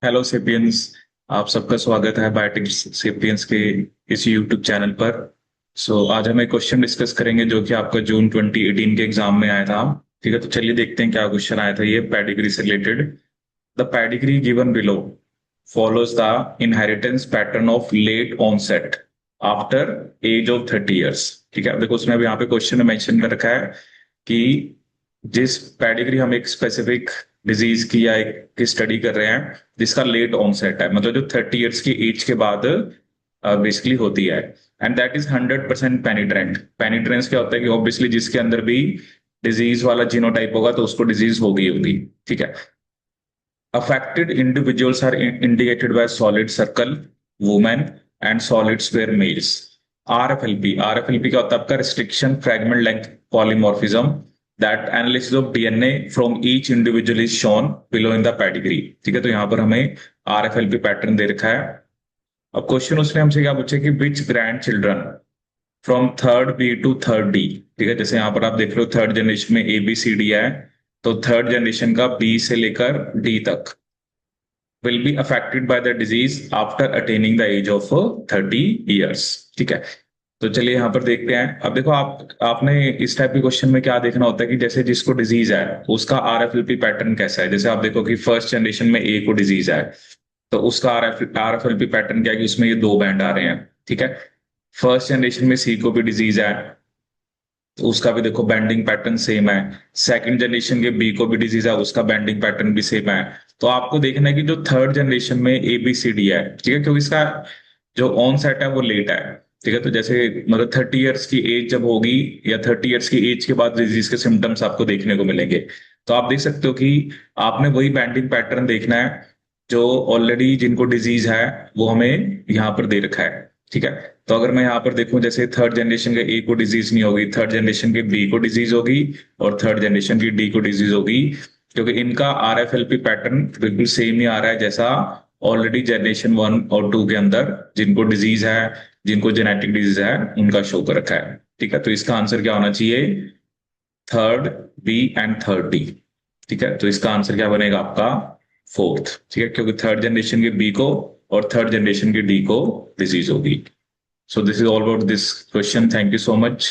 Hello sapiens. आप सबका स्वागत है बायोटिक सेपियंस के इस यूट्यूब चैनल पर। आज हम एक क्वेश्चन डिस्कस करेंगे जो कि आपका जून 2018 के एग्जाम में आया था। ठीक है, तो चलिए देखते हैं क्या क्वेश्चन आया था। ये पेडिग्री से related. The pedigree given below follows the inheritance pattern of late onset after age of 30 years. ठीक है, अब देखो उसमें अभी यहाँ पे क्वेश्चन में मेंशन कर रखा है कि जिस पेडिग्री हम एक स्पेसिफिक डिजीज की या एक की स्टडी कर रहे हैं जिसका लेट ऑनसेट है, मतलब जो 30 ईयर्स की एज के बाद बेसिकली होती है। And that is 100% पेनिट्रेंट। पेनिट्रेंस क्या होता है कि ऑब्वियसली जिसके अंदर भी डिजीज वाला जीनोटाइप होगा तो उसको डिजीज होगी होगी। ठीक है। Affected individuals are indicated by solid circle women and solid square males. RFLP, RFLP क्या होता है आपका? Restriction fragment length polymorphism that analysis of DNA from each individual is shown below in the pedigree. ठीक है, तो यहां पर हमें आरएफएलपी पैटर्न दे रखा है। अब क्वेश्चन उसने हमसे क्या पूछा कि which grandchildren from third B to third D. ठीक है, जैसे यहाँ पर आप देख रहे हो थर्ड जनरेशन में ए बी सी डी है, तो थर्ड जनरेशन का बी से लेकर डी तक will be affected by the disease after attaining the age of 30 years. ठीक है, तो चलिए यहाँ पर देखते हैं। अब देखो आपने इस टाइप के क्वेश्चन में क्या देखना होता है कि जैसे जिसको डिजीज है उसका आरएफएलपी पैटर्न कैसा है। जैसे आप देखो कि फर्स्ट जनरेशन में ए को डिजीज है तो उसका आरएफएलपी पैटर्न क्या है कि उसमें ये दो बैंड आ रहे हैं। ठीक है। फर्स्ट जनरेशन में सी को भी डिजीज है तो उसका भी देखो बैंडिंग पैटर्न सेम है। सेकंड जनरेशन के बी को भी डिजीज है, उसका बैंडिंग पैटर्न भी सेम है। तो आपको देखना है कि जो थर्ड जनरेशन में ए बी सी डी है, ठीक है, क्योंकि इसका जो ऑन सेट है वो लेट है। ठीक है, तो जैसे मतलब 30 ईयर्स की एज जब होगी या 30 ईयर्स की एज के बाद डिजीज के सिम्टम्स आपको देखने को मिलेंगे। तो आप देख सकते हो कि आपने वही बैंडिंग पैटर्न देखना है जो ऑलरेडी जिनको डिजीज है वो हमें यहाँ पर दे रखा है। ठीक है, तो अगर मैं यहाँ पर देखूं जैसे थर्ड जनरेशन के ए को डिजीज नहीं होगी, थर्ड जनरेशन के बी को डिजीज होगी और थर्ड जनरेशन की डी को डिजीज होगी, क्योंकि इनका आरएफएलपी पैटर्न बिल्कुल सेम ही आ रहा है जैसा ऑलरेडी जनरेशन 1 और 2 के अंदर जिनको डिजीज है, जिनको जेनेटिक डिजीज है उनका शो कर रखा है। ठीक है, तो इसका आंसर क्या होना चाहिए? Third B and third D. ठीक है, तो इसका आंसर क्या बनेगा आपका? फोर्थ। ठीक है, क्योंकि थर्ड जनरेशन के बी को और थर्ड जनरेशन के डी को डिजीज होगी। So this is all about this question. Thank you so much.